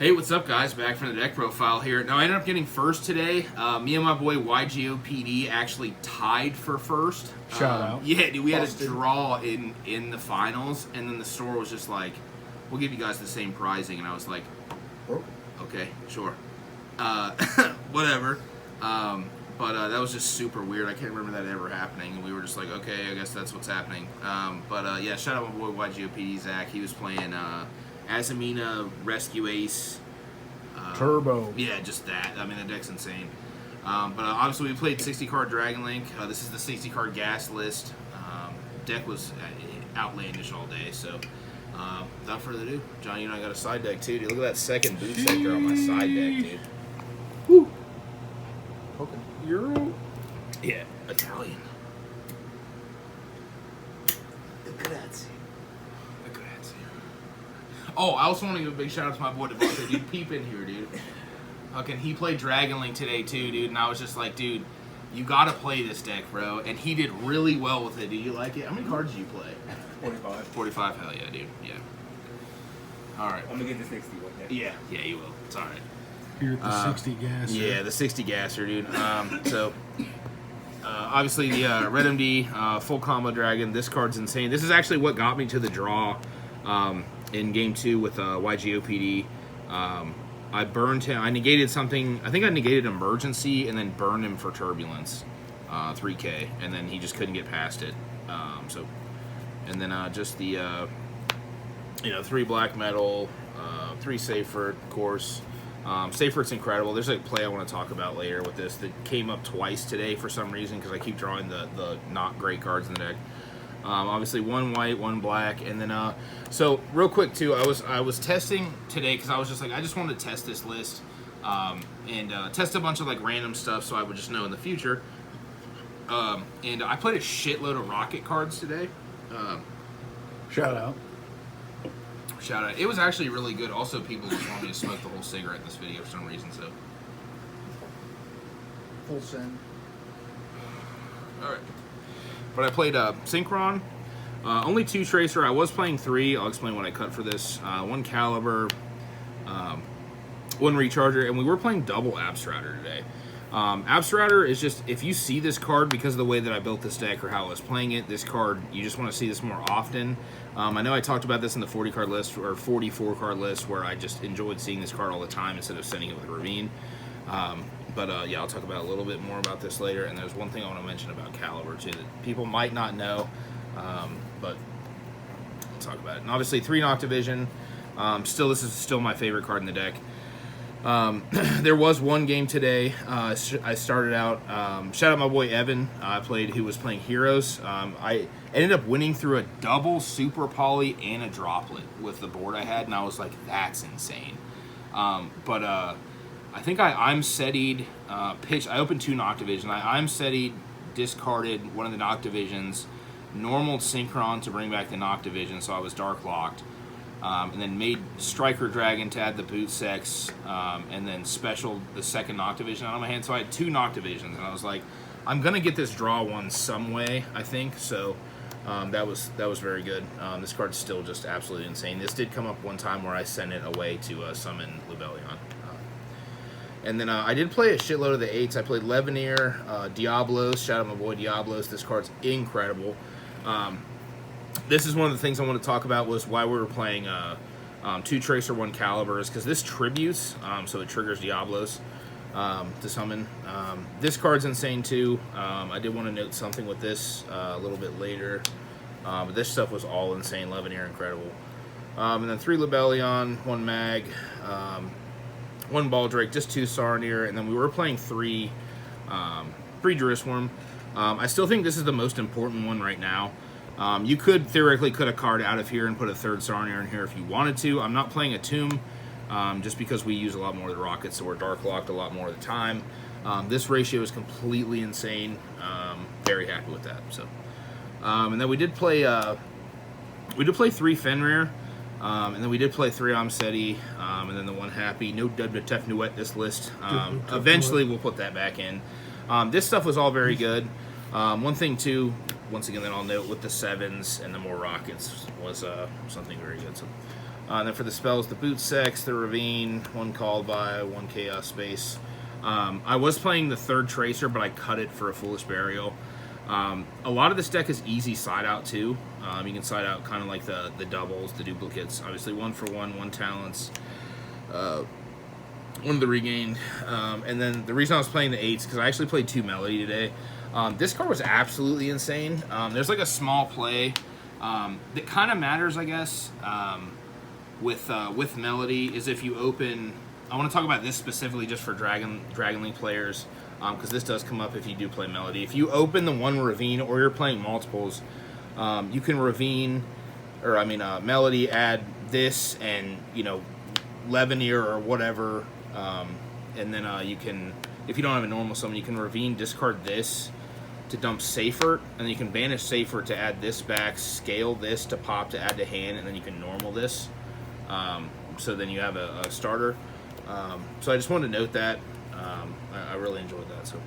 Hey, what's up, guys? Back from the deck profile here. Now, I ended up getting first today. Me and my boy YGOPD actually tied for first. Shout out. Yeah, dude, we had a draw in the finals, and then the store was just like, we'll give you guys the same pricing. And I was like, okay, sure. Whatever. But that was just super weird. I can't remember that ever happening. And we were just like, okay, I guess that's what's happening. Yeah, shout out my boy YGOPD, Zach. He was playing Azamina, Rescue Ace. Turbo. Yeah, just that. I mean, the deck's insane. Obviously, we played 60-card Dragon Link. This is the 60-card gas list. Deck was outlandish all day. So, without further ado, John, you and I got a side deck, too. Dude, look at that second boot sector on my side deck, dude. Woo. Okay. Euro? Yeah, Italian. Grazie. Oh, I also want to give a big shout out to my boy Devontae. Dude, peep in here, dude. Fucking, he played Dragon Link today too, dude. And I was just like, dude, you gotta play this deck, bro. And he did really well with it. Do you like it? How many cards do you play? 45. 45. Hell yeah, dude. Yeah. All right. I'm gonna get the 60 one. Yeah, you will. It's all right. Here at the 60 gasser. Yeah, the 60 gasser, dude. Obviously the Red MD full combo dragon. This card's insane. This is actually what got me to the draw. In game 2 with YGOPD, I burned him. I negated something. I think I negated Emergency and then burned him for Turbulence, 3K, and then he just couldn't get past it. Just the 3 black metal, 3 Safer, of course. Safer's incredible. There's a play I want to talk about later with this that came up twice today for some reason because I keep drawing the not great cards in the deck. Obviously, 1 white, 1 black, and then so real quick too. I was testing today because I was just like I just wanted to test this list and test a bunch of like random stuff so I would just know in the future. And I played a shitload of Rocket cards today. Shout out. Shout out! It was actually really good. Also, people just want me to smoke the whole cigarette in this video for some reason. So, Full send. all right. But I played Synchron, only 2 Tracer. I was playing 3. I'll explain what I cut for this. 1 Caliber, 1 Recharger, and we were playing double Abstractor today. Abstractor is just, if you see this card, because of the way that I built this deck or how I was playing it, this card, you just want to see this more often. I know I talked about this in the 40-card list, or 44-card list, where I just enjoyed seeing this card all the time instead of sending it with Ravine. Yeah, I'll talk about a little bit more about this later. And there's one thing I want to mention about Caliber, too, that people might not know, but I'll talk about it. And obviously, 3 Noctivision. This is still my favorite card in the deck. There was one game today. I started out, shout out my boy Evan, who was playing Heroes. I ended up winning through a double Super Poly and a Droplet with the board I had, and I was like, that's insane. I think I'm settied, pitched. I opened 2 Noctivision. I'm settied, discarded one of the Noctivisions, normaled Synchron to bring back the Noctivision, so I was dark locked, and then made Striker Dragon to add the boot sex, and then special the second Noctivision out of my hand. So I had 2 Noctivisions, and I was like, I'm gonna get this draw one some way, I think. So that was very good. This card's still just absolutely insane. This did come up one time where I sent it away to summon Lubellion. And then I did play a shitload of the 8s. I played Leveneer, Diablos. Shout out my boy Diablos. This card's incredible. This is one of the things I want to talk about was why we were playing 2 Tracer, 1 Calibers, because this tributes, so it triggers Diablos to summon. This card's insane too. I did want to note something with this a little bit later, but this stuff was all insane. Leveneer, incredible. And then 3 Lubellion, 1 Mag, 1 Baldrake, just 2 Sarnier, and then we were playing 3 Jurisworm. I still think this is the most important one right now. You could theoretically cut a card out of here and put a 3rd Sarnier in here if you wanted to. I'm not playing a Tomb just because we use a lot more of the Rockets, so we're dark locked a lot more of the time. This ratio is completely insane. Very happy with that. So, and then we did play 3 Fenrir. And then we did play 3 Omseti, and then the 1 Happy. No WTF Nuet this list. Eventually we'll put that back in. This stuff was all very good. One thing too, once again that I'll note with the 7s and the more Rockets was something very good. So Then for the spells, the Boot Sex, the Ravine, 1 Called By, 1 Chaos Space. I was playing the 3rd Tracer, but I cut it for a Foolish Burial. A lot of this deck is easy side out too. You can side out kind of like the doubles, the duplicates. Obviously 1 for 1, 1 talents, 1 of the regained. And then the reason I was playing the 8s, because I actually played 2 Melody today. This card was absolutely insane. There's like a small play that kind of matters, I guess, with Melody, is if you open... I want to talk about this specifically just for Dragon Link players, because this does come up if you do play Melody. If you open the 1 Ravine, or you're playing multiples, you can Ravine, or Melody, add this and, Leveneer or whatever, and then you can, if you don't have a normal summon, you can Ravine, discard this to dump Safer, and then you can banish Safer to add this back, scale this to pop to add to hand, and then you can normal this. So then you have a starter. So I just wanted to note that. I really enjoyed that. So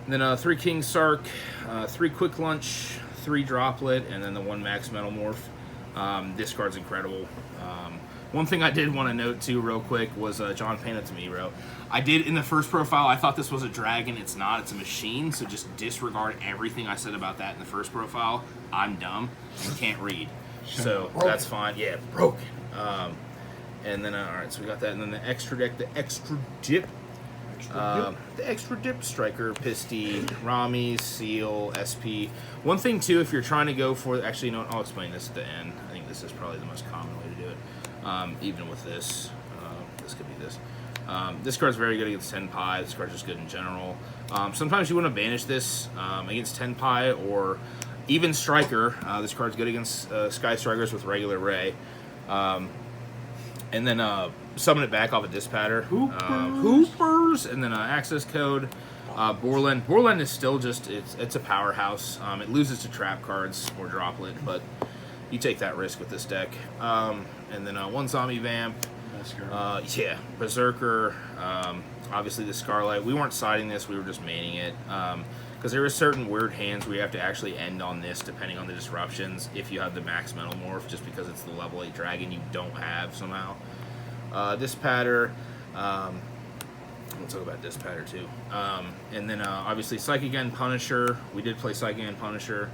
and then 3 King Sark, 3 Quick Lunch, 3 Droplet, and then the 1 Max Metal Morph. This card's incredible. One thing I did want to note too real quick was John Payne to me, bro. I did in the first profile, I thought this was a dragon. It's not, it's a machine, so just disregard everything I said about that in the first profile. I'm dumb and can't read. So that's fine. Yeah, broken. And then, alright, so we got that. And then the extra deck, the extra dip Striker, Pisty, Rami, Seal, SP. One thing, too, if you're trying to go for... Actually, no, I'll explain this at the end. I think this is probably the most common way to do it. Even with this. This could be this. This card's very good against 10 Pi. This card's just good in general. Sometimes you want to banish this against 10 Pi or even Striker. This card's good against Sky Strikers with regular Ray. And then summon it back off a Dispatter. Hoopers! And then access code. Borland. Borland is still just, it's a powerhouse. It loses to trap cards or Droplet, but you take that risk with this deck. And then 1 Zombie Vamp. Yeah, Berserker. Obviously the Scarlet. We weren't siding this, we were just maining it. Because there are certain weird hands where you have to actually end on this depending on the disruptions if you have the Max Metal Morph, just because it's the level 8 dragon you don't have somehow. Dispatter. We'll talk about Dispatter too. And then obviously Psychic End Punisher. We did play Psychic End Punisher.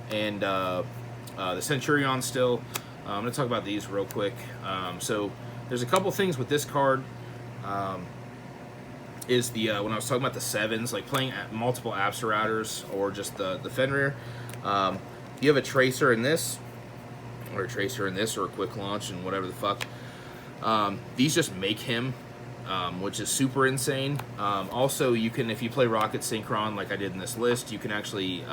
And the Centurion still. I'm going to talk about these real quick. So there's a couple things with this card. Is the when I was talking about the 7s, like playing multiple Absorouters or just the Fenrir, you have a Tracer in this, or a Tracer in this, or a Quick Launch and whatever the fuck. These just make him, which is super insane. Also, you can, if you play Rocket Synchron like I did in this list, you can actually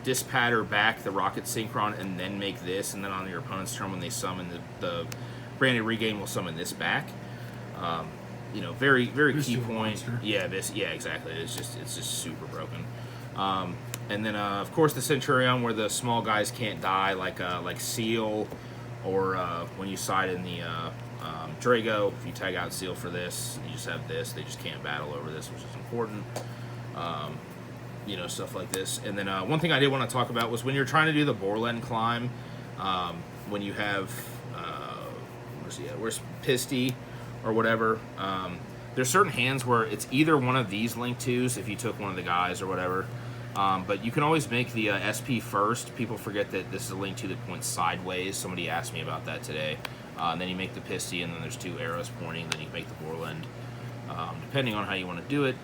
Dispatter back the Rocket Synchron and then make this, and then on your opponent's turn when they summon the Branded Regain will summon this back. Very key point. Yeah, exactly. It's just super broken. And then of course the Centurion, where the small guys can't die, like Seal, or when you side in the Drago, if you tag out Seal for this, you just have this. They just can't battle over this, which is important. Stuff like this. And then one thing I did want to talk about was when you're trying to do the Borland climb, when you have where's Pisty or whatever. There's certain hands where it's either one of these Link 2s if you took one of the guys or whatever. But you can always make the SP first. People forget that this is a Link 2 that points sideways. Somebody asked me about that today. And then you make the Pisty, and then there's 2 arrows pointing. Then you make the Borland, depending on how you want to do it.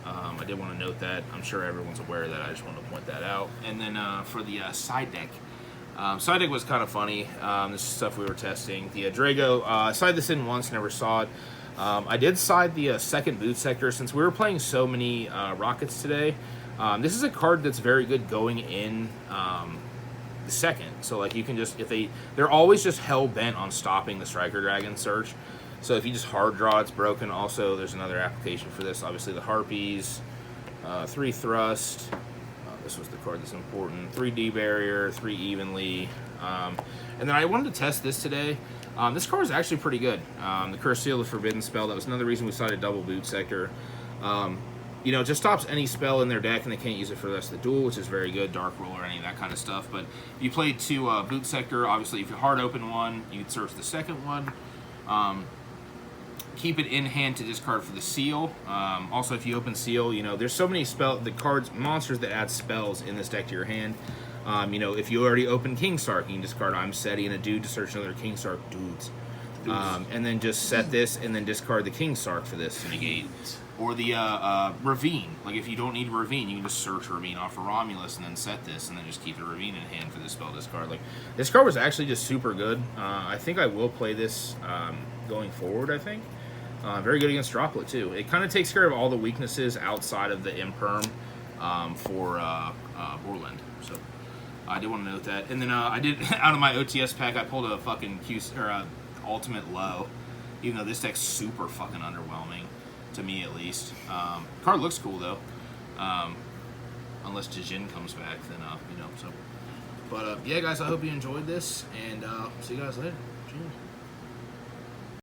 I did want to note that. I'm sure everyone's aware of that. I just wanted to point that out. And then for the side deck. Side deck was kind of funny. This is stuff we were testing. The Drago, I sided this in once, never saw it. I did side the second boot sector since we were playing so many Rockets today. This is a card that's very good going in the second. So like you can just, they're always just hell bent on stopping the Striker Dragon search. So if you just hard draw, it's broken. Also, there's another application for this. Obviously the Harpies, 3 Thrust. This was the card that's important. 3D Barrier, 3 Evenly. And then I wanted to test this today. This card is actually pretty good. The Curse Seal, the Forbidden Spell. That was another reason we sided double boot sector. you know, it just stops any spell in their deck and they can't use it for the rest of the duel, which is very good. Dark Roll or any of that kind of stuff. But you play 2 Boot Sector. Obviously, if you hard open one, you can search the second one. Keep it in hand to discard for the seal. Also, if you open seal, you know, there's so many monsters that add spells in this deck to your hand. You know, if you already open King Sark, you can discard I'm Seti and a dude to search another King Sark dudes. And then just set this and then discard the King Sark for this to negate. Or the Ravine. Like, if you don't need Ravine, you can just search Ravine off of Romulus and then set this and then just keep the Ravine in hand for the spell discard. Like, this card was actually just super good. I think I will play this going forward, I think. Very good against Droplet, too. It kind of takes care of all the weaknesses outside of the Imperm for Orland. So, I did want to note that. And then I did, out of my OTS pack, I pulled a fucking Ultimate Low. Even though this deck's super fucking underwhelming. To me, at least. Card looks cool, though. Unless Jin comes back, then, you know, so. But, yeah, guys, I hope you enjoyed this. And see you guys later. Cheers.